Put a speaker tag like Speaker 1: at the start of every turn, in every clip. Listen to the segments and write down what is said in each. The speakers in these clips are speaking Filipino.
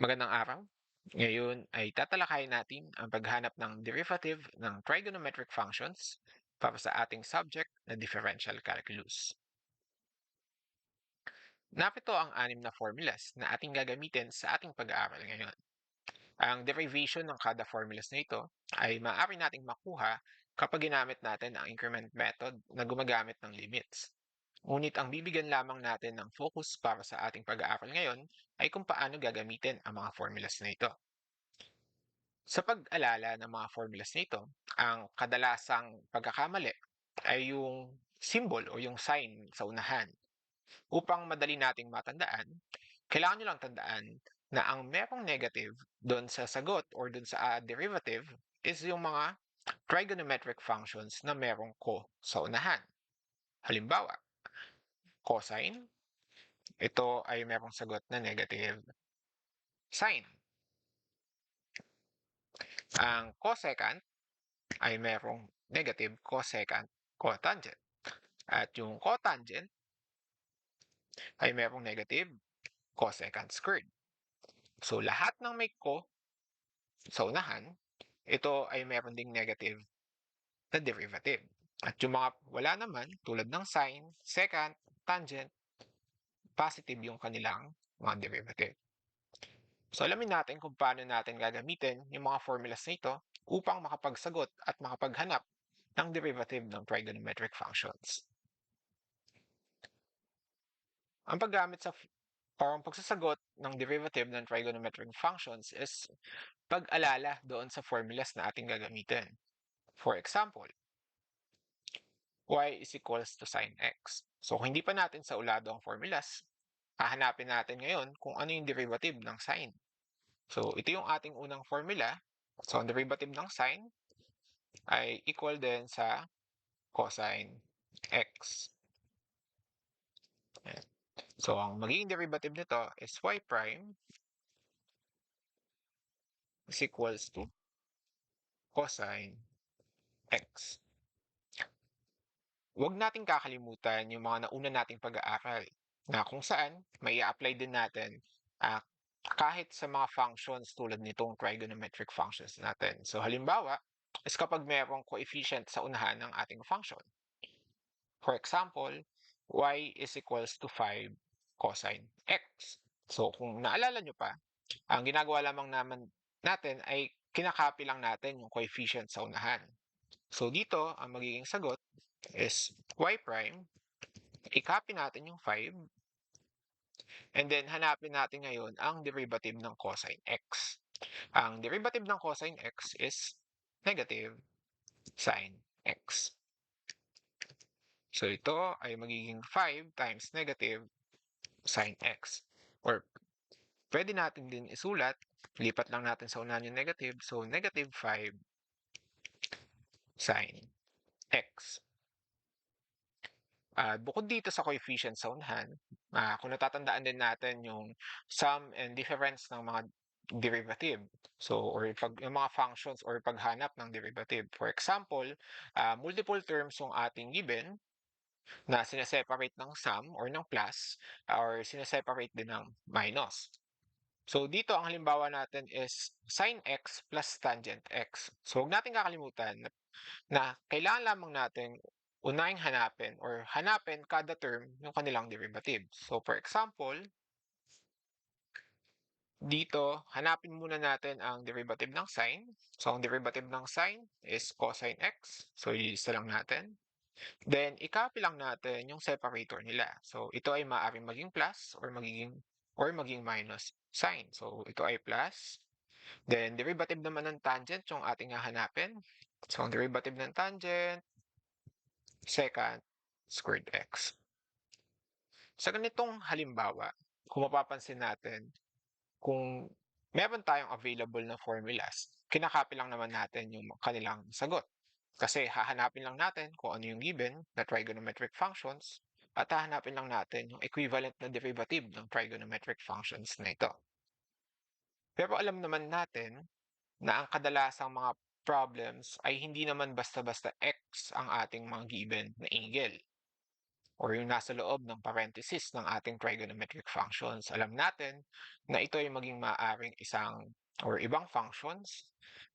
Speaker 1: Magandang araw. Ngayon ay tatalakayin natin ang paghanap ng derivative ng trigonometric functions para sa ating subject na differential calculus. Narito ang anim na formulas na ating gagamitin sa ating pag-aaral ngayon. Ang derivation ng kada formulas na ito ay maaari nating makuha kapag ginamit natin ang increment method na gumagamit ng limits. Ngunit ang bibigyan lamang natin ng focus para sa ating pag-aaral ngayon ay kung paano gagamitin ang mga formulas na ito. Sa pag-alala ng mga formulas nito, ang kadalasang pagkakamali ay yung symbol o yung sign sa unahan. Upang madali nating matandaan, kailangan nyo lang tandaan na ang merong negative doon sa sagot or doon sa derivative is yung mga trigonometric functions na merong ko sa unahan. Halimbawa, cosine, ito ay merong sagot na negative. Sine, ang cosecant ay merong negative cosecant cotangent. At yung cotangent ay merong negative cosecant squared. So lahat ng may ko sa unahan, ito ay meron ding negative na derivative. At yung mga wala naman, tulad ng sine, secant, tangent, positive yung kanilang mga derivative. So alamin natin kung paano natin gagamitin yung mga formulas na ito upang makapagsagot at makapaghanap ng derivative ng trigonometric functions. Ang paggamit sa or ang pagsasagot ng derivative ng trigonometric functions is pag-alala doon sa formulas na ating gagamitin. For example, y is equals to sine x. So kung hindi pa natin sa ulado ang formulas, hahanapin natin ngayon kung ano yung derivative ng sine. So ito yung ating unang formula. So ang derivative ng sine ay equal din sa cosine x. So ang magiging derivative nito is y prime is equals to cosine x. Huwag nating kakalimutan yung mga nauna nating pag-aaral na kung saan may apply din natin kahit sa mga functions tulad nitong trigonometric functions natin. So halimbawa is kapag mayroong coefficient sa unahan ng ating function. For example, y is equals to 5 cosine x. So kung naalala nyo pa, ang ginagawa lamang naman natin ay kinakopy lang natin yung coefficient sa unahan. So dito, ang magiging sagot is y prime, i-copy natin yung 5, and then hanapin natin ngayon ang derivative ng cosine x. Ang derivative ng cosine x is negative sine x. So ito ay magiging 5 times negative sine x. Or pwede natin din isulat, lipat lang natin sa unahan yung negative, so negative 5 sine x. Bukod dito sa coefficient sa unahan, kung natatandaan din natin yung sum and difference ng mga derivative. So, or yung mga functions or paghanap ng derivative. For example, multiple terms yung ating given na sineseparate ng sum or ng plus or sineseparate din ng minus. So, dito ang halimbawa natin is sine x plus tangent x. So, huwag natin kakalimutan na kailangan lamang natin unahing hanapin or hanapin kada term yung kanilang derivative. So for example, dito hanapin muna natin ang derivative ng sine. So ang derivative ng sine is cosine x. So ilista lang natin. Then i-copy lang natin yung separator nila. So ito ay maaaring maging plus or maging minus sine. So ito ay plus. Then derivative naman ng tangent yung ating hahanapin. So ang derivative ng tangent secant squared x. Sa ganitong halimbawa, kung mapapansin natin, kung meron tayong available na formulas, kinakopy lang naman natin yung kanilang sagot. Kasi hahanapin lang natin kung ano yung given na trigonometric functions at hahanapin lang natin yung equivalent na derivative ng trigonometric functions na ito. Pero alam naman natin na ang kadalasang mga problems ay hindi naman basta-basta x ang ating mga given na angle. or yung nasa loob ng parenthesis ng ating trigonometric functions. Alam natin na ito ay maging maaaring isang or ibang functions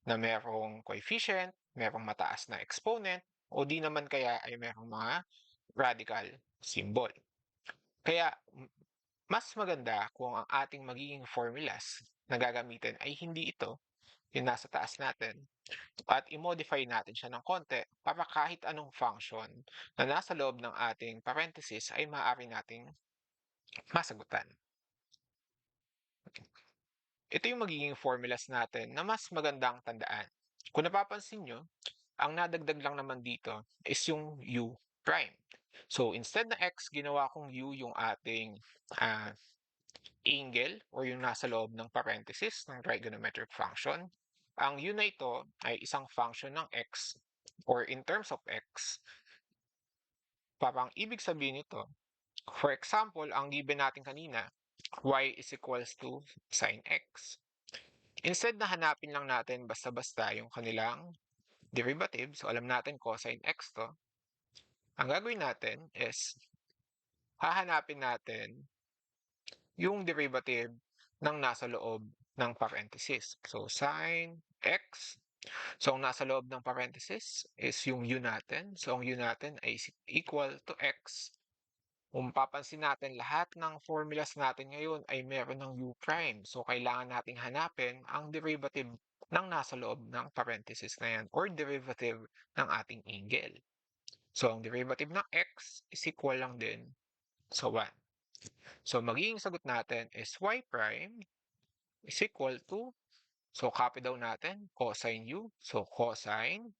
Speaker 1: na merong coefficient, merong mataas na exponent, o di naman kaya ay merong mga radical symbol. Kaya mas maganda kung ang ating magiging formulas na gagamitin ay hindi ito, yung nasa taas natin, at i-modify natin siya ng konti para kahit anong function na nasa loob ng ating parenthesis ay maaari nating masagutan. Ito yung magiging formulas natin na mas magandang tandaan. Kung napapansin nyo, ang nadagdag lang naman dito is yung u prime. So instead na x, ginawa kong u yung ating angle or yung nasa loob ng parenthesis ng trigonometric function. Ang u na ito ay isang function ng x, or in terms of x, parang ibig sabihin nito, for example, ang given natin kanina, y is equals to sine x. Instead na hanapin lang natin basta-basta yung kanilang derivative, so alam natin cosine x to, ang gagawin natin is hahanapin natin yung derivative ng nasa loob ng parenthesis. So sine x, so ang nasa loob ng parenthesis is yung u natin. So ang u natin ay equal to x. Kung papansin natin, lahat ng formulas natin ngayon ay meron ng u prime. So kailangan nating hanapin ang derivative ng nasa loob ng parenthesis na yan, or derivative ng ating angle. So ang derivative ng x is equal lang din sa 1. So magiging sagot natin is y prime is equal to, so copy daw natin, cosine u. So cosine,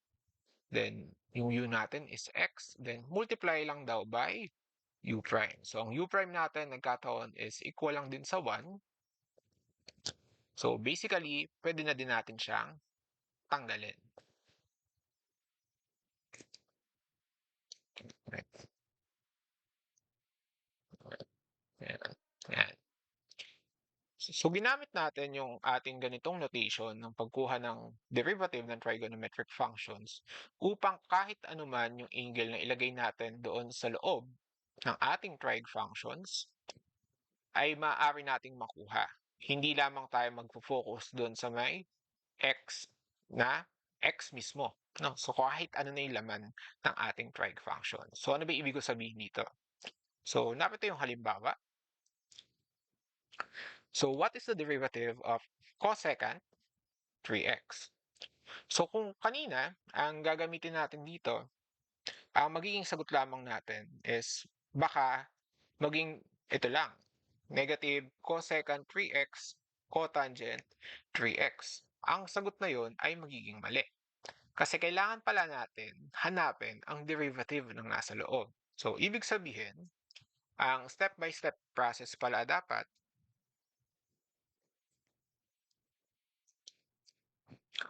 Speaker 1: then yung u natin is x, then multiply lang daw by u prime. So ang u prime natin nagkataon is equal lang din sa 1. So basically, pwede na din natin siyang tanggalin. Right. Yan. Yan. So ginamit natin yung ating ganitong notation ng pagkuha ng derivative ng trigonometric functions upang kahit anuman yung angle na ilagay natin doon sa loob ng ating trig functions ay maaari nating makuha. Hindi lamang tayo magfo-focus doon sa may x na x mismo. No? So kahit ano na yung laman ng ating trig function. So ano ba ibig ko sabihin dito? So narito yung halimbawa. So what is the derivative of cosecant 3x? So kung kanina, ang gagamitin natin dito, ang magiging sagot lamang natin is baka maging ito lang, negative cosecant 3x cotangent 3x. Ang sagot na yon ay magiging mali. Kasi kailangan pala natin hanapin ang derivative ng nasa loob. So ibig sabihin, ang step-by-step process pala dapat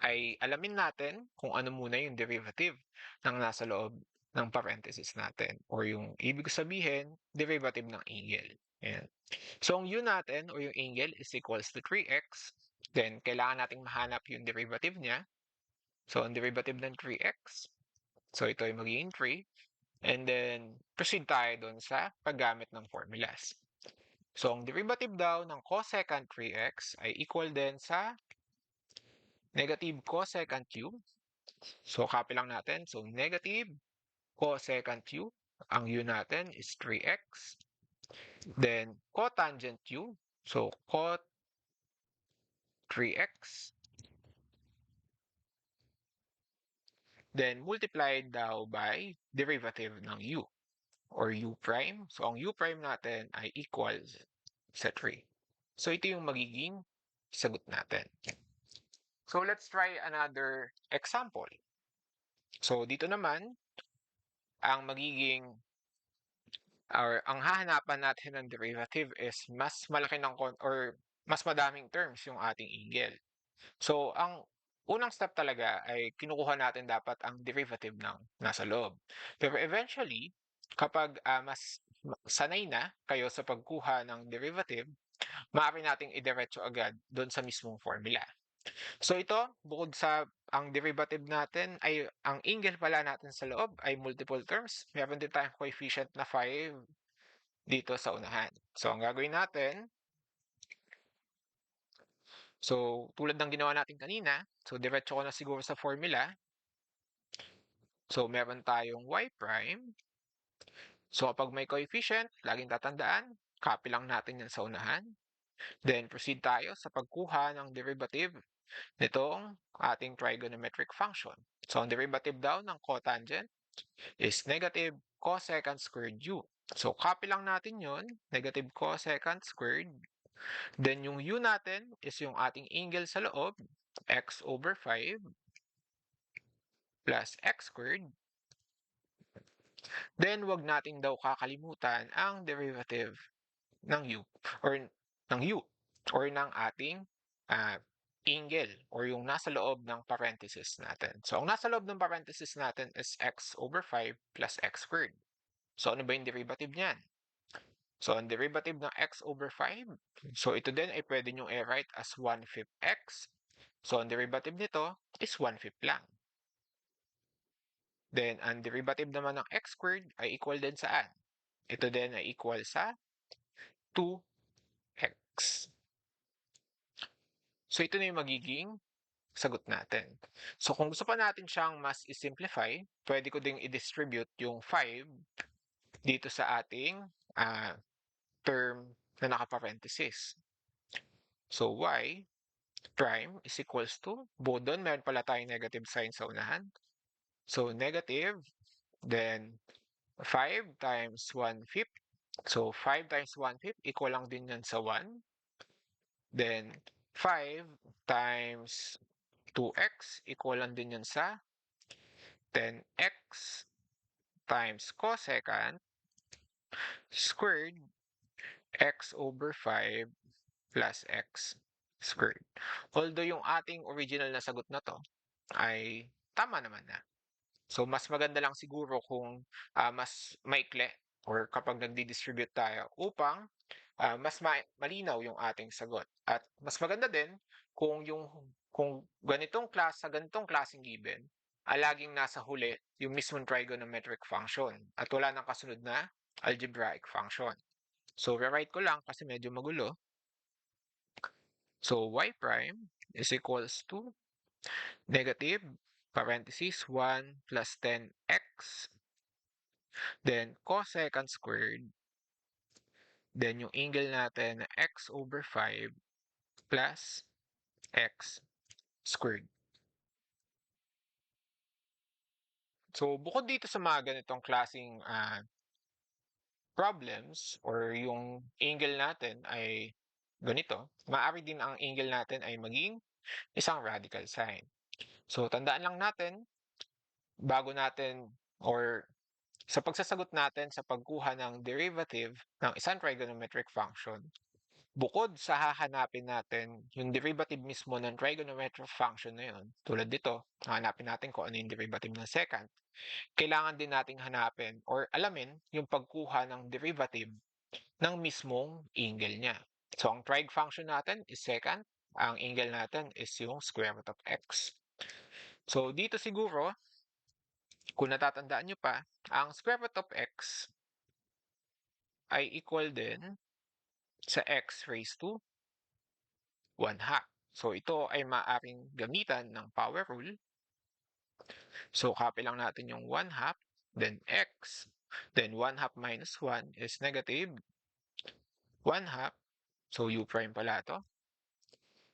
Speaker 1: ay alamin natin kung ano muna yung derivative ng nasa loob ng parenthesis natin, or yung ibig sabihin, derivative ng angle. Ayan. So, ang u natin o yung angle is equals to 3x. Then, kailangan nating mahanap yung derivative niya. So, ang derivative ng 3x, so ito ay magiging 3. And then, proceed tayo dun sa paggamit ng formulas. So, ang derivative daw ng cosecant 3x ay equal din sa negative cosecant u. So, copy lang natin. So, negative cosecant u. Ang u natin is 3x. Then, cotangent u. So, cot 3x. Then, multiplied daw by derivative ng u, or u prime. So, ang u prime natin ay equals sa 3. So, ito yung magiging sagot natin. So, let's try another example. So, dito naman, ang magiging or ang hahanapan natin ng derivative is mas malaki ng or mas madaming terms yung ating angle. So, ang unang step talaga ay kinukuha natin dapat ang derivative ng nasa loob. Pero eventually, kapag mas sanay na kayo sa pagkuha ng derivative, maaari nating idiretso agad doon sa mismong formula. So ito, bukod sa ang derivative natin ay ang angle pala natin sa loob ay multiple terms, meron din tayong coefficient na 5 dito sa unahan. So ang gagawin natin, so tulad ng ginawa natin kanina, so diretso ko na siguro sa formula. So meron tayong y prime. So kapag may coefficient, laging tatandaan, copy lang natin yan sa unahan. Then proceed tayo sa pagkuha ng derivative nitong ating trigonometric function. So ang derivative daw ng cotangent is negative cosecant squared u. So copy lang natin yon, negative cosecant squared. Then yung u natin is yung ating angle sa loob, x over 5 plus x squared. Then wag natin daw kakalimutan ang derivative ng u or ng u or ng ating angle or yung nasa loob ng parenthesis natin. So, ang nasa loob ng parenthesis natin is x over 5 plus x squared. So, ano ba yung derivative niyan? So, ang derivative ng x over 5, so ito din ay pwede nyo i-write as 1/5 x. So, ang derivative nito is 1/5 lang. Then, ang derivative naman ng x squared ay equal din saan? Ito din ay equal sa 2x. So, ito na yung magiging sagot natin. So, kung gusto pa natin siyang mas i-simplify, pwede ko ding i-distribute yung 5 dito sa ating term na naka-parenthesis. So, y prime is equals to, bukod doon, meron pala tayong negative sign sa unahan. So, negative, then 5 times 1/5. So, 5 times 1/5 equal lang din yan sa 1. Then, 5 times 2x equal lang din yan sa 10x times cosecant squared x over 5 plus x squared. Although yung ating original na sagot na to ay tama naman na. So mas maganda lang siguro kung mas maikli or kapag nagdi-distribute tayo upang mas malinaw yung ating sagot. At mas maganda din kung ganitong klaseng given, laging nasa huli yung mismong trigonometric function at wala nang kasunod na algebraic function. So, rewrite ko lang kasi medyo magulo. So, y prime is equals to negative parenthesis 1 plus 10x, then cosecant squared, then yung angle natin na x over 5 plus x squared. So, bukod dito sa mga ganitong klaseng problems or yung angle natin ay ganito, maaari din ang angle natin ay maging isang radical sign. So, tandaan lang natin, bago natin or sa pagsasagot natin sa pagkuha ng derivative ng isang trigonometric function, bukod sa hahanapin natin yung derivative mismo ng trigonometric function na yun, tulad dito, hahanapin natin kung ano yung derivative ng secant, kailangan din nating hanapin or alamin yung pagkuha ng derivative ng mismong angle niya. So, ang trig function natin is secant, ang angle natin is yung square root of x. So, dito siguro, kung natatandaan nyo pa, ang square root of x ay equal din sa x raised to 1/2. So, ito ay maaaring gamitan ng power rule. So, copy lang natin yung 1/2, then x, then 1/2 minus 1 is negative 1/2. So, u prime pala to.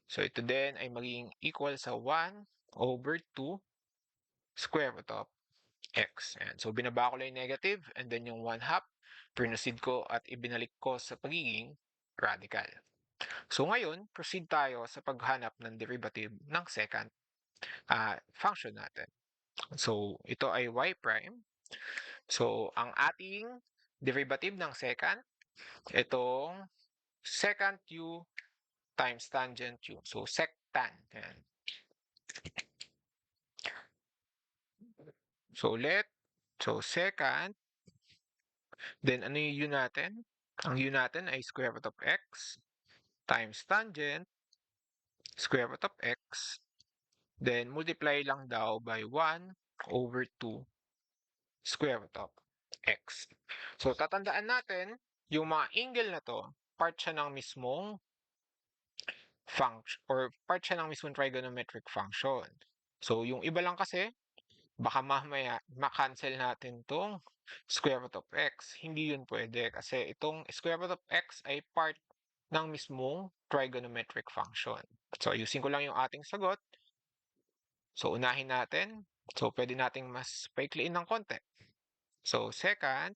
Speaker 1: So, ito din ay magiging equal sa 1 over 2 square root of x. And so, binaba ko lang yung negative and then yung 1/2, proceed ko at ibinalik ko sa pagiging radical. So, ngayon, proceed tayo sa paghanap ng derivative ng second function natin. So, ito ay y prime. So, ang ating derivative ng second, itong secant u times tangent u. So, sectan. Yan. So, ulit. So, secant. Then, ano yung u natin? Ang u natin ay square root of x times tangent square root of x, then multiply lang daw by 1/2 square root of x. So, tatandaan natin, yung mga angle na to, part siya ng mismong function or part siya ng mismong trigonometric function. So, yung iba lang kasi, baka mamaya ma-cancel natin tong square root of x. Hindi yun pwede kasi itong square root of x ay part ng mismong trigonometric function. So, ayusin ko lang yung ating sagot. So, unahin natin. So, pwede nating mas paikliin ng konti. So, second,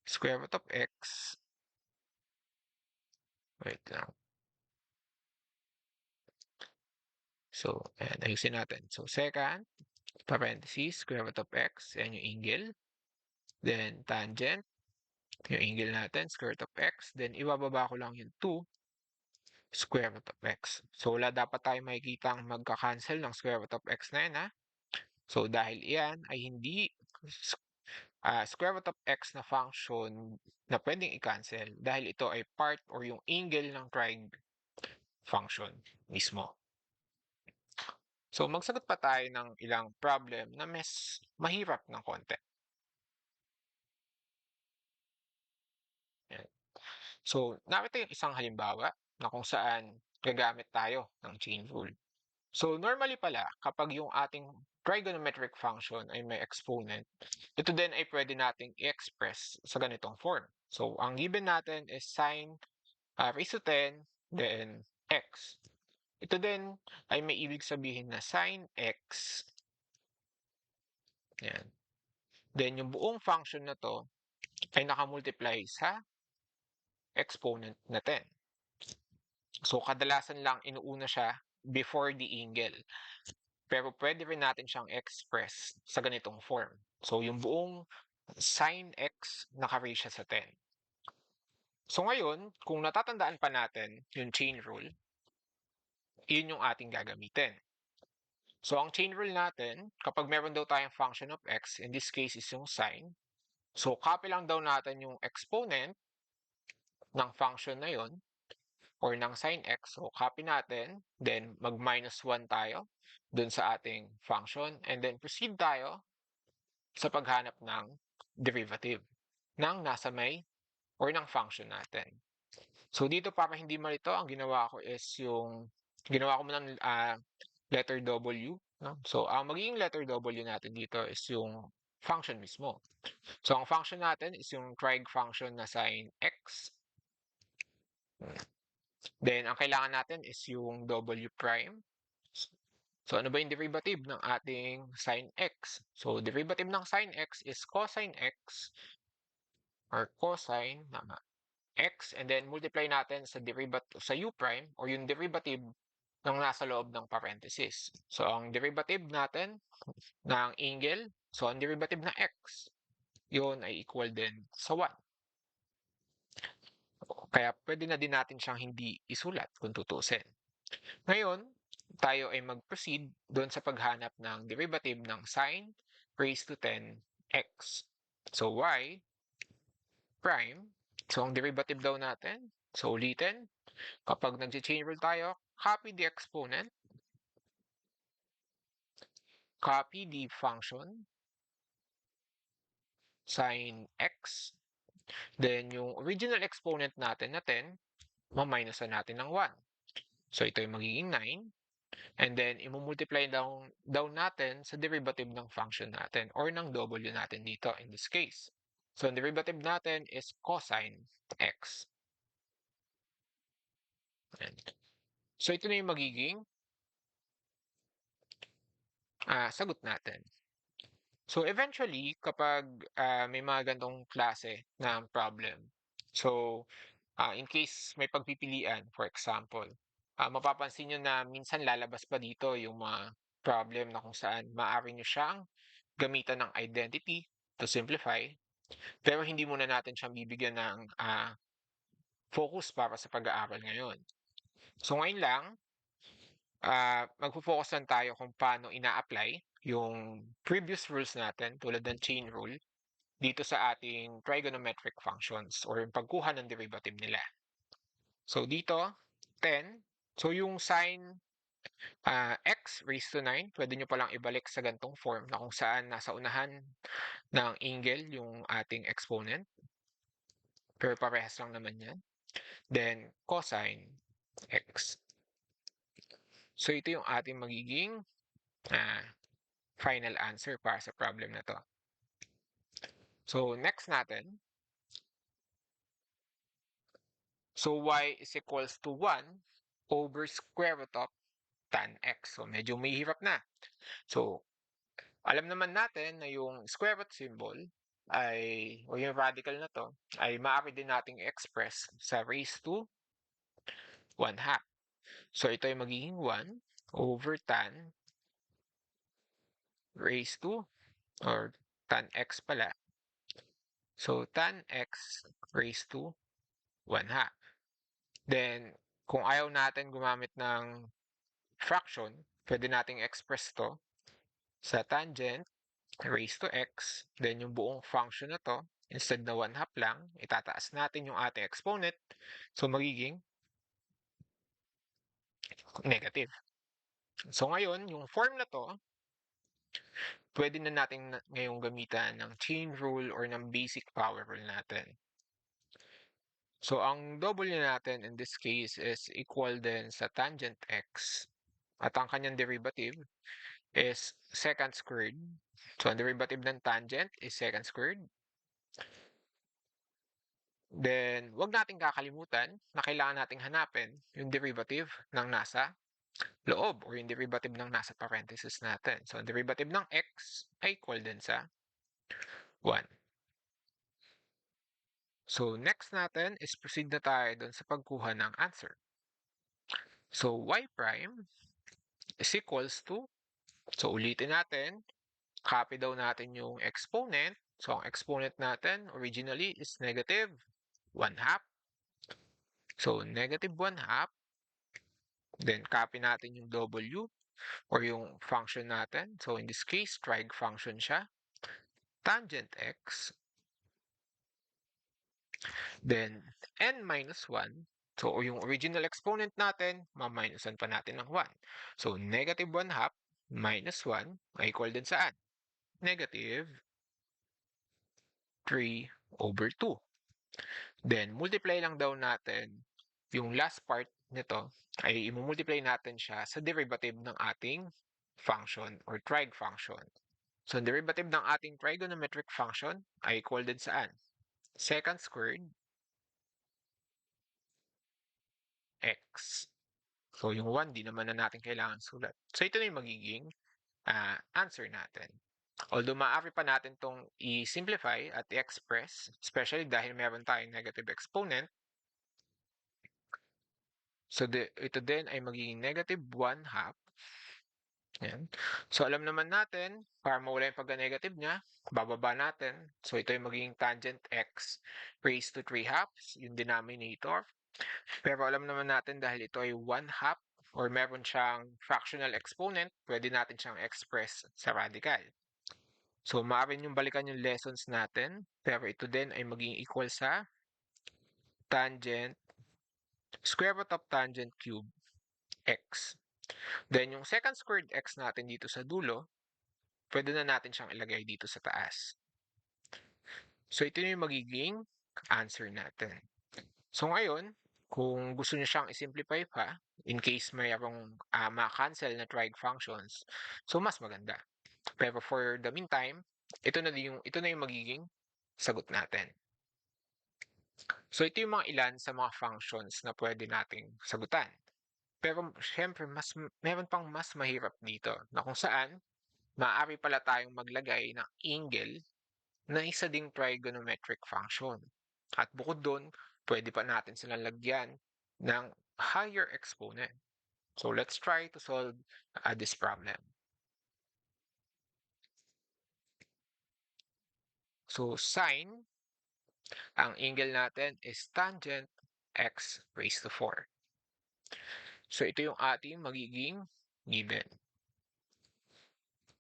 Speaker 1: square root of x. Wait lang. So, ayan, ayusin natin. So, second, parenthesis, square root of x, yan yung angle. Then, tangent, yung angle natin, square root of x. Then, ibababa ko lang yung 2, square root of x. So, wala dapat tayo makikita ang magka-cancel ng square root of x na yan, ha? So, dahil iyan ay hindi square root of x na function na pwedeng i-cancel dahil ito ay part or yung angle ng trig function mismo. So, magsagot pa tayo ng ilang problem na mas mahirap ng konti. Yan. So, narito yung isang halimbawa na kung saan gagamit tayo ng chain rule. So, normally pala, kapag yung ating trigonometric function ay may exponent, ito din ay pwede nating i-express sa ganitong form. So, ang given natin is sine raised to 10, then x. Ito din ay may ibig sabihin na sine x. Yan. Then, yung buong function na to ay nakamultiply sa exponent na 10. So, kadalasan lang inuuna siya before the angle. Pero pwede rin natin siyang express sa ganitong form. So, yung buong sine x naka-raise siya sa 10. So, ngayon, kung natatandaan pa natin yung chain rule, yun yung ating gagamitin. So, ang chain rule natin, kapag meron daw tayong function of x, in this case is yung sine, so copy lang daw natin yung exponent ng function na yon or ng sine x. So, copy natin, then mag-minus 1 tayo dun sa ating function, and then proceed tayo sa paghanap ng derivative ng nasa may or ng function natin. So, dito para hindi malito, ang ginawa ko is ginawa ko muna ng letter W. No? So, ang magiging letter W natin dito is yung function mismo. So, ang function natin is yung trig function na sine x. Then, ang kailangan natin is yung W prime. So, ano ba yung derivative ng ating sine x? So, derivative ng sine x is cosine x or cosine x, and then multiply natin sa derivative sa u prime or yung derivative ng nasa loob ng parenthesis. So, ang derivative natin ng angle, so ang derivative na x, yun ay equal din sa 1. Kaya pwede na din natin siyang hindi isulat kung tutusin. Ngayon, tayo ay mag-proceed doon sa paghanap ng derivative ng sine raised to 10x. So, y prime, so ang derivative daw natin, so ulitin, kapag nag-chain rule tayo, copy the exponent, copy the function, sine x, then yung original exponent natin na 10, ma-minusan natin ng 1. So ito yung magiging 9. And then, imumultiply down natin sa derivative ng function natin or ng w natin dito in this case. So, ang derivative natin is cosine x. So, ito na yung magiging sagot natin. So, eventually, kapag may mga gantong klase ng problem, so, in case may pagpipilian, for example, mapapansin nyo na minsan lalabas pa dito yung mga problem na kung saan maaari nyo siyang gamitan ng identity to simplify, pero hindi muna natin siyang bibigyan ng focus para sa pag-aaral ngayon. So ngayon lang, magpo-focus lang tayo kung paano ina-apply yung previous rules natin tulad ng chain rule dito sa ating trigonometric functions or yung pagkuha ng derivative nila. So dito, 10, So yung sign x raised to 9, pwede nyo palang ibalik sa gantong form na kung saan nasa unahan ng angle yung ating exponent. Pero parehas lang naman yan. Then, cosine x. So ito yung ating magiging final answer para sa problem na to. So next natin, so y is equals to 1 over square root of tan x. So medyo may hirap na. So alam naman natin na yung square root symbol ay, o yung radical na to, ay maaari din nating express sa raised to 1 half. So ito ay magiging 1 over tan raised to, or tan x pala. So tan x raised to 1 half. Then, kung ayaw natin gumamit ng fraction, pwede nating express to sa tangent raised to x. Then, yung buong function na to, instead na 1 half lang, itataas natin yung ating exponent. So, magiging negative. So, ngayon, yung form na to, pwede na natin ngayong gamitan ng chain rule or ng basic power rule natin. So, ang W natin in this case is equal din sa tangent x. At ang kanyang derivative is secant squared. So, ang derivative ng tangent is secant squared. Then, wag nating kakalimutan na kailangan nating hanapin yung derivative ng nasa loob or yung derivative ng nasa parenthesis natin. So, ang derivative ng x ay equal din sa 1. So, next natin is proceed na tayo dun sa pagkuha ng answer. So, y prime is equals to, so ulitin natin, copy daw natin yung exponent. So, ang exponent natin originally is negative 1 half. So, negative 1 half. Then, copy natin yung w or yung function natin. So, in this case, trig function siya. Tangent x. Then, n minus 1. So, yung original exponent natin, ma-minusan pa natin ng 1. So, negative 1 half minus 1 ay equal din saan? Negative 3 over 2. Then, multiply lang daw natin yung last part nito ay i-multiply natin siya sa derivative ng ating function or trig function. So, ang derivative ng ating trigonometric function ay equal din saan? Secant squared x. So, yung 1, di naman na natin kailangan sulat. So, ito na yung magiging answer natin. Although maaari pa natin itong i-simplify at i-express, especially dahil meron tayong negative exponent. So, ito din ay magiging negative 1 half. Yan. So, alam naman natin, para mawala yung pagka-negative niya, bababa natin. So, ito yung magiging tangent x raised to 3 halves, yung denominator. Pero alam naman natin dahil ito ay 1 half or meron siyang fractional exponent, pwede natin siyang express sa radical. So, maaari yung balikan yung lessons natin, pero ito din ay magiging equal sa tangent, square root of tangent cube x. Then, yung secant squared x natin dito sa dulo, pwede na natin siyang ilagay dito sa taas. So, ito yung magiging answer natin. So, ngayon, kung gusto niyo siyang i-simplify pa, in case mayroong ma-cancel na trig functions, so mas maganda. Pero for the meantime, ito na yung magiging sagot natin. So, ito yung mga ilan sa mga functions na pwede nating sagutan. Pero, syempre, meron pang mas mahirap dito na kung saan maaari pala tayong maglagay ng angle na isa ding trigonometric function. At bukod doon, pwede pa natin silang lagyan ng higher exponent. So let's try to solve this problem. So sine, ang angle natin is tangent x raised to 4. So ito yung ating magiging given.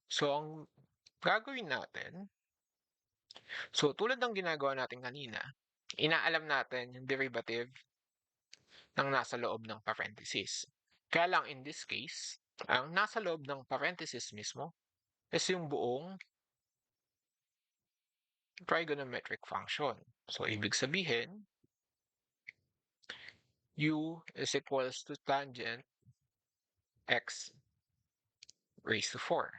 Speaker 1: So ang gagawin natin, so tulad ng ginagawa natin kanina, inaalam natin yung derivative ng nasa loob ng parenthesis. Kaya lang in this case, ang nasa loob ng parenthesis mismo is yung buong trigonometric function. So, ibig sabihin, u is equals to tangent x raised to 4.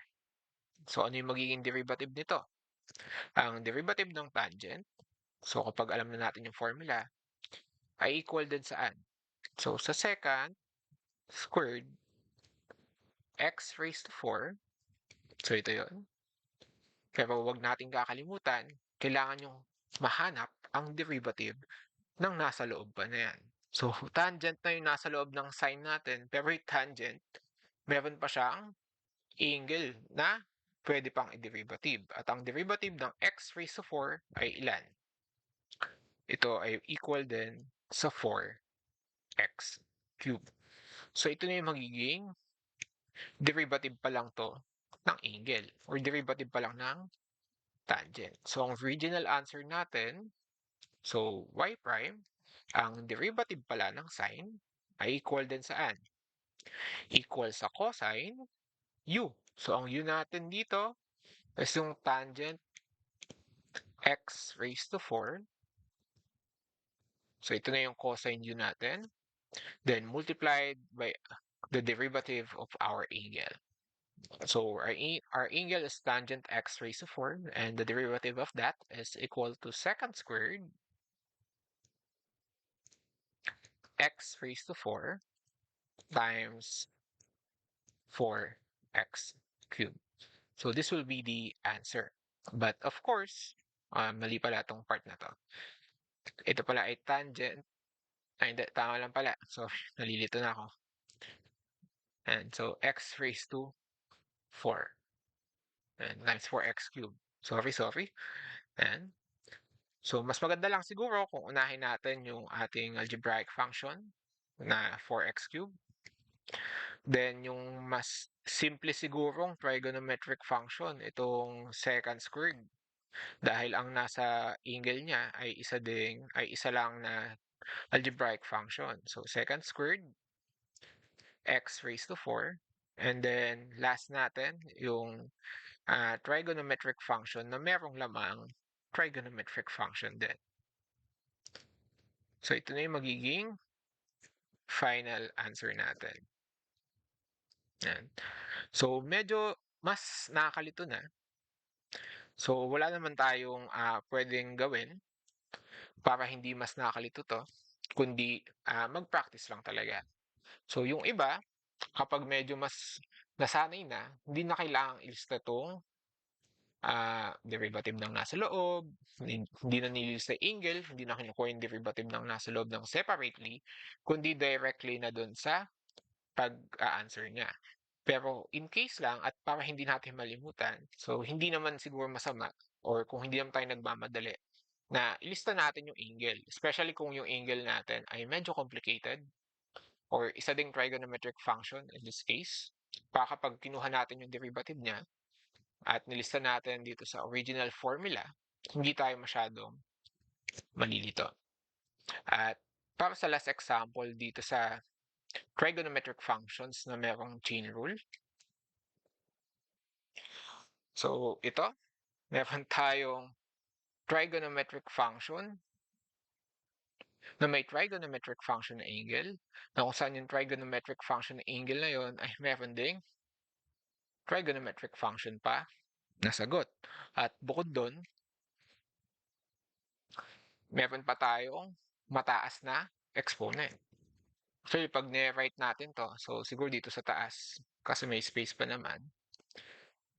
Speaker 1: So, ano yung magiging derivative nito? Ang derivative ng tangent, so kapag alam na natin yung formula, ay equal din saan? So, sa secant squared x raised to 4, so ito yon. Pero wag nating kakalimutan, kailangan yung mahanap ang derivative ng nasa loob pa na yan. So, tangent na yung nasa loob ng sine natin, pero yung tangent, meron pa siyang angle na pwede pang i-derivative. At ang derivative ng x raised to 4 ay ilan? Ito ay equal din sa 4x cubed. So, ito na yung magiging derivative pa lang to ng angle or derivative pa lang ng tangent. So, ang original answer natin, so y prime, ang derivative pala ng sine ay equal din saan? Equal sa cosine u. So, ang u natin dito is yung tangent x raised to 4. So, ito na yung cosine u natin. Then, multiplied by the derivative of our angle. So, our angle is tangent x raised to 4, and the derivative of that is equal to secant squared x raised to 4 times 4x cubed. So, this will be the answer. But, of course, mali pala itong part na to. Ito pala ay tangent. Ay, hindi, tama lang pala. So, nalilito na ako. And so, x raised to 4. And times 4x cubed. Sorry. And, so, mas maganda lang siguro kung unahin natin yung ating algebraic function na 4x cubed. Then, yung mas simple sigurong trigonometric function, itong secant squared. Dahil ang nasa angle niya ay isa lang na algebraic function. So, secant squared, x raised to 4. And then, last natin, yung trigonometric function na merong lamang trigonometric function din. So, ito na yung magiging final answer natin. Yan. So, medyo mas nakakalito na. So, wala naman tayong pwedeng gawin para hindi mas nakakalito to, kundi mag-practice lang talaga. So, yung iba, kapag medyo mas nasanay na, hindi na kailangang ilista tong derivative ng nasa loob, hindi na nililista angle, hindi na kinukuha yung derivative ng nasa loob ng separately, kundi directly na dun sa pag-answer niya. Pero in case lang at para hindi natin malimutan, so hindi naman siguro masama or kung hindi naman tayo nagmamadali, na ilista natin yung angle, especially kung yung angle natin ay medyo complicated or isa ding trigonometric function in this case. Para kapag kinuha natin yung derivative niya at nilista natin dito sa original formula, hindi tayo masyadong malilito. At para sa last example dito sa trigonometric functions na merong chain rule. So, ito, meron tayong trigonometric function na may trigonometric function na angle, na kung saan yung trigonometric function na angle na yon ay meron ding trigonometric function pa na sagot. At bukod doon, meron pa tayong mataas na exponent. Actually, pag ni-write natin to, so siguro dito sa taas, kasi may space pa naman,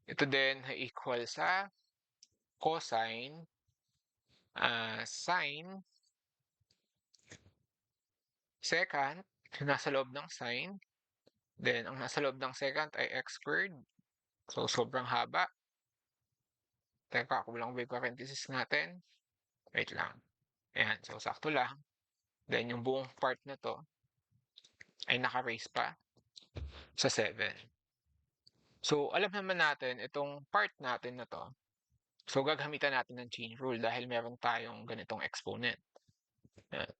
Speaker 1: ito din ay equal sa cosine, sine, secant, nasa loob ng sine, then ang nasa loob ng secant ay x squared, so sobrang haba. Teka, kulang ba yung parenthesis natin? Wait lang. Ayan, so sakto lang. Then yung buong part na to ay naka-raise pa sa 7. So, alam naman natin itong part natin na to. So, gagamitan natin ng chain rule dahil meron tayong ganitong exponent. Ayan.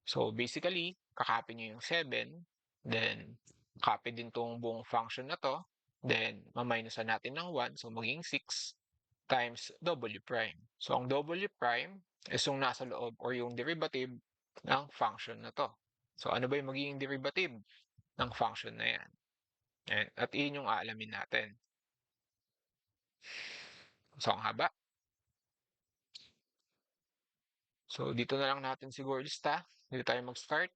Speaker 1: So, basically, kakapin nyo yung 7, then Copy din 'tong buong function na 'to, then ma-minusan natin ng 1, so magiging 6 times W prime. So ang W prime is yung nasa loob or yung derivative ng function na 'to. So ano ba yung magiging derivative ng function na 'yan? At iyon yung aalamin natin. So ang haba. So dito na lang natin siguro lista. Dito tayo mag-start.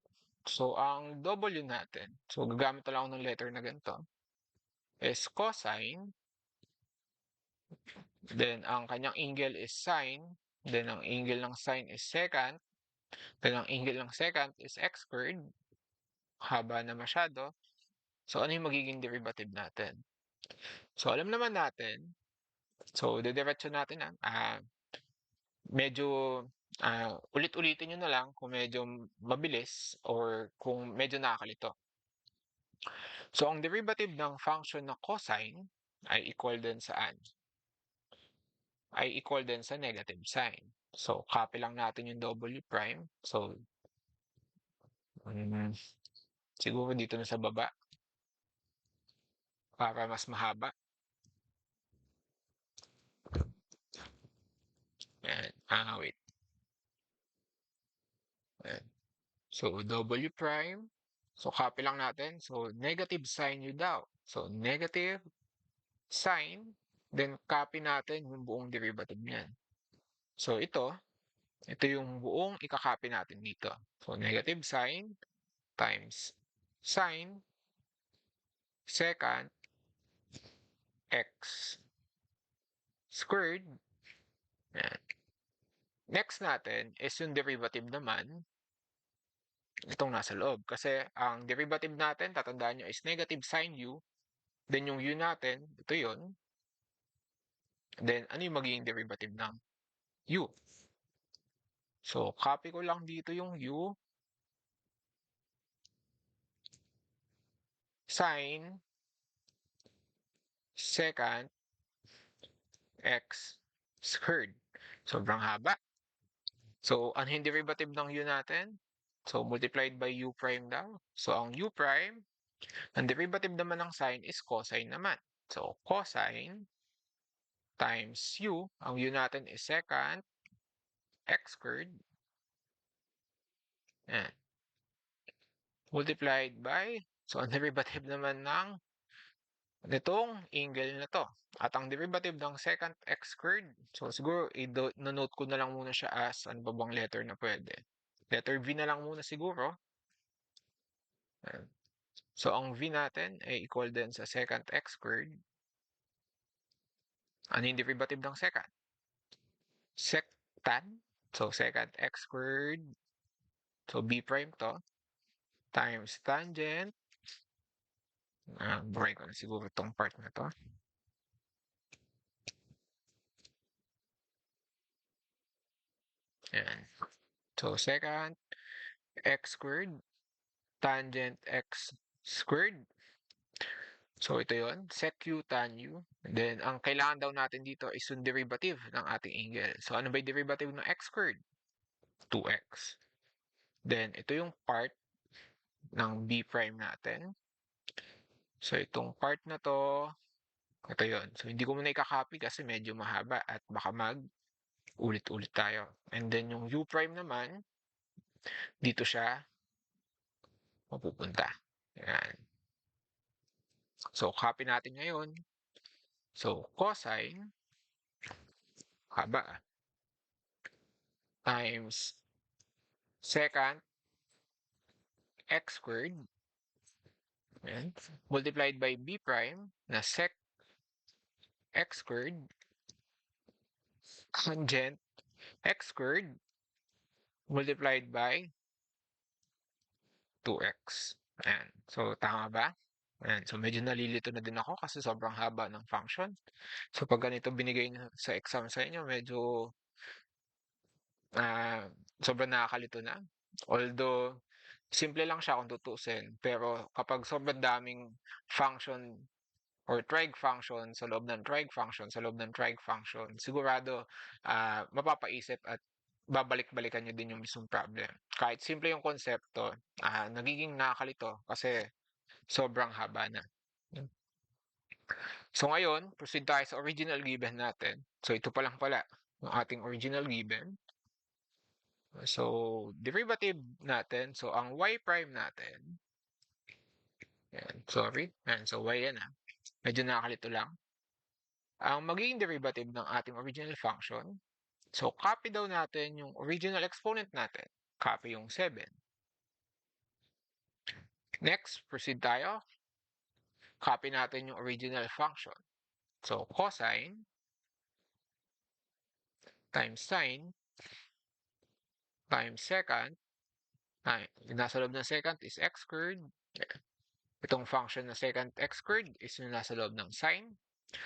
Speaker 1: So ang W natin, so gagamit na lang ako ng letter na ganito, is cosine. Then ang kanyang angle is sine. Then ang angle ng sine is secant. Then ang angle ng secant is x squared. Haba na masyado. So ano yung magiging derivative natin? So alam naman natin, so didiretso natin medyo ulit-ulitin nyo na lang kung medyo mabilis or kung medyo nakakalito. So ang derivative ng function na cosine ay equal din saan? Ay equal din sa negative sign. So copy lang natin yung W prime. So siguro dito na sa baba para mas mahaba. Ayan. Wait. Ayan. So, W prime. So, copy lang natin. So, negative sign nyo daw. So, negative sign. Then, copy natin yung buong derivative niyan. So, ito yung buong ikakopy natin dito. So, negative sign times sign secant x squared. Ayan. Next natin is yung derivative naman itong nasa loob. Kasi ang derivative natin, tatandaan nyo, is negative sine u. Then yung u natin, ito yun. Then ano yung magiging derivative ng u? So, copy ko lang dito yung u. Sine secant x squared. Sobrang haba. So, ano yung derivative ng u natin? So, multiplied by u prime daw. So, ang u prime, ang derivative naman ng sine is cosine naman. So, cosine times u, ang u natin is secant x squared. Ayan. Multiplied by, so ang derivative naman ng nitong angle na to. At ang derivative ng secant x squared, so siguro i-note ko na lang muna siya as ano ba bang letter na pwede. Letter V na lang muna siguro. Ayan. So ang V natin ay equal din sa secant x squared. Ano yung derivative ng secant? Sectan. So secant x squared. So B prime to. Times tangent. Break ko na siguro itong part na to. Ayan. So secant x squared tangent x squared. So ito yon, sec u tan u. Then ang kailangan daw natin dito is yung derivative ng ating angle. So ano ba yung derivative ng x squared? 2x. Then ito yung part ng b prime natin. So itong part na to, ito yon. So hindi ko muna i-copy kasi medyo mahaba at baka ulit-ulit tayo. And then yung u prime naman, dito siya mapupunta. Ayan. So copy natin ngayon. So cosine, haba, times secant x squared, ayan, multiplied by b prime na sec x squared tangent x squared multiplied by 2x. Ayan. So, tama ba? Ayan. So, medyo nalilito na din ako kasi sobrang haba ng function. So, pag ganito binigay sa exam sa inyo, medyo sobrang nakakalito na. Although, simple lang siya kung tutusin. Pero kapag sobrang daming function or trig function sa loob ng trig function, sa loob ng trig function, sigurado mapapaisip at babalik-balikan nyo din yung mismong problem. Kahit simple yung konsepto, nagiging nakakalito kasi sobrang haba na. So ngayon, proceed tayo sa original given natin. So ito pa lang pala yung ating original given. So derivative natin, so ang y prime natin, yan, sorry, yan, so y yan medyo nakakalito lang. Ang magiging derivative ng ating original function, so copy daw natin yung original exponent natin. Copy yung 7. Next, proceed tayo. Copy natin yung original function. So cosine times sine times secant. Nasa loob ng secant is x squared. Itong function na secant x squared is yung nasa loob ng sine.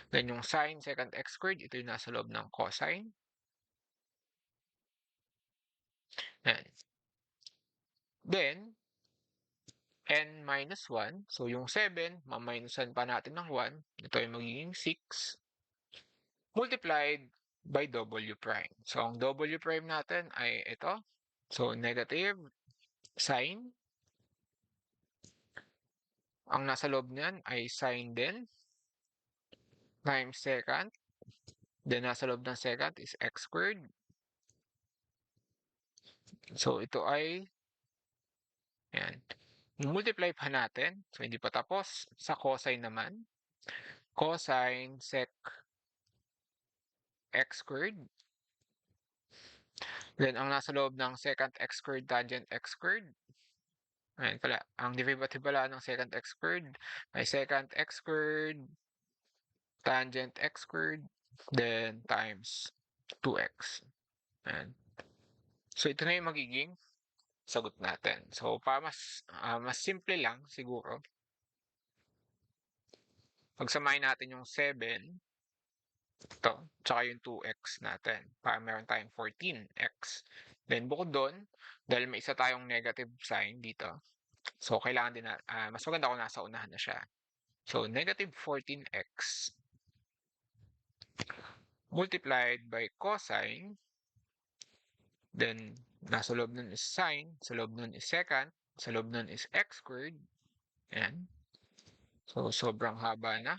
Speaker 1: Then yung sine secant x squared, ito yung nasa loob ng cosine. Yan. Then, n minus 1. So yung 7, maminusan pa natin ng 1. Ito ay magiging 6. Multiplied by w prime. So ang w prime natin ay ito. So negative sine. Ang nasa loob niyan ay sine din. Times secant. Then nasa loob ng secant is x squared. So ito ay, yan, multiply pa natin. So hindi pa tapos. Sa cosine naman. Cosine sec x squared. Then ang nasa loob ng secant x squared tangent x squared. Ayan pala. Ang derivative pala ng secant x squared ay secant x squared tangent x squared then times 2x. Ayan. So ito na yung magiging sagot natin. So para mas simple lang siguro, pagsamahin natin yung 7, ito, tsaka yung 2x natin para meron tayong 14x. Then bukod doon, dahil may isa tayong negative sign dito, so kailangan din mas maganda kung nasa unahan na siya. So negative 14x multiplied by cosine, then nasa loob nun is sine, sa loob nun is secant, sa loob nun is x squared. Ayan. So sobrang haba na.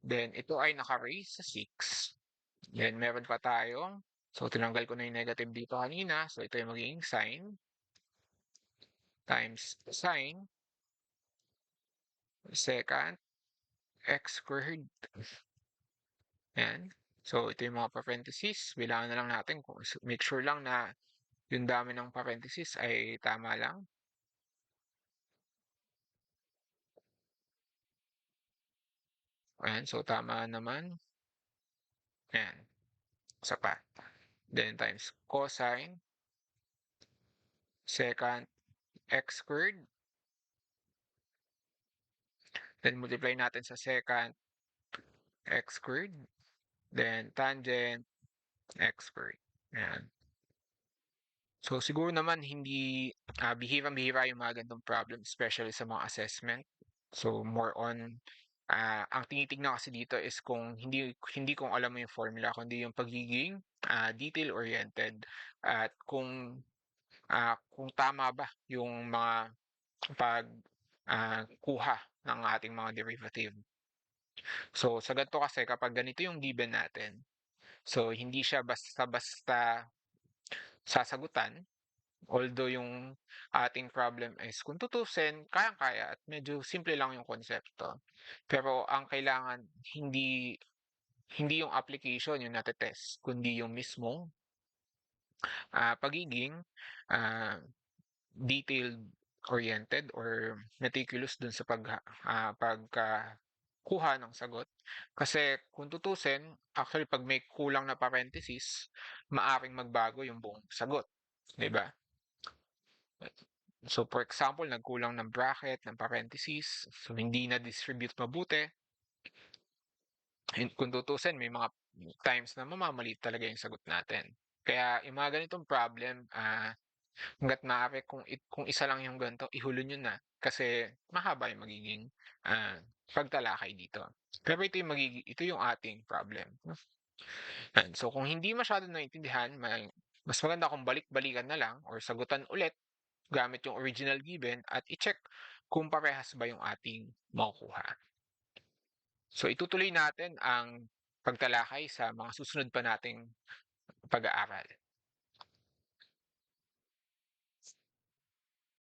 Speaker 1: Then ito ay naka-raise sa 6. Then meron pa tayong, so tinanggal ko na yung negative dito kanina, so ito yung magiging sine times sine secant x squared. Ayan. So ito yung mga parentheses. Bilangan na lang natin. Make sure lang na yung dami ng parentheses ay tama lang. Ayan. So tama naman. Ayan. Isa pa. Then times cosine secant x squared. Then multiply natin sa secant x squared. Then tangent x squared. Ayan. So siguro naman hindi bihirang-bihira yung mga ganitong problem, especially sa mga assessment. So more on ang tinitignan kasi dito is kung hindi kung alam mo yung formula, kundi yung pagiging detail oriented at kung tama ba yung mga pag kuha ng ating mga derivative. So sa ganito kasi kapag ganito yung given natin, so hindi siya basta-basta sasagutan. Although yung ating problem is kung tutusin, kayang-kaya at medyo simple lang yung konsepto. Pero ang kailangan hindi hindi yung application yung nate-test, kundi yung mismong pagiging ah, detailed oriented or meticulous dun sa pagkuha ng sagot. Kasi kung tutusin, actually pag may kulang na parenthesis, maaring magbago yung buong sagot, 'di ba? So for example, nagkulang ng bracket, ng parentheses, so hindi na-distribute mabuti. Kung tutusin, may mga times na mamamali talaga yung sagot natin. Kaya yung mga ganitong problem, hangga't maaari kung isa lang yung ganito, ihulon nyo na. Kasi mahaba yung magiging pagtalakay dito. Pero ito yung ating problem. And so kung hindi masyado naintindihan, mas maganda kung balik-balikan na lang or sagutan ulit gamit yung original given at i-check kung parehas ba yung ating makukuha. So itutuloy natin ang pagtalakay sa mga susunod pa nating pag-aaral.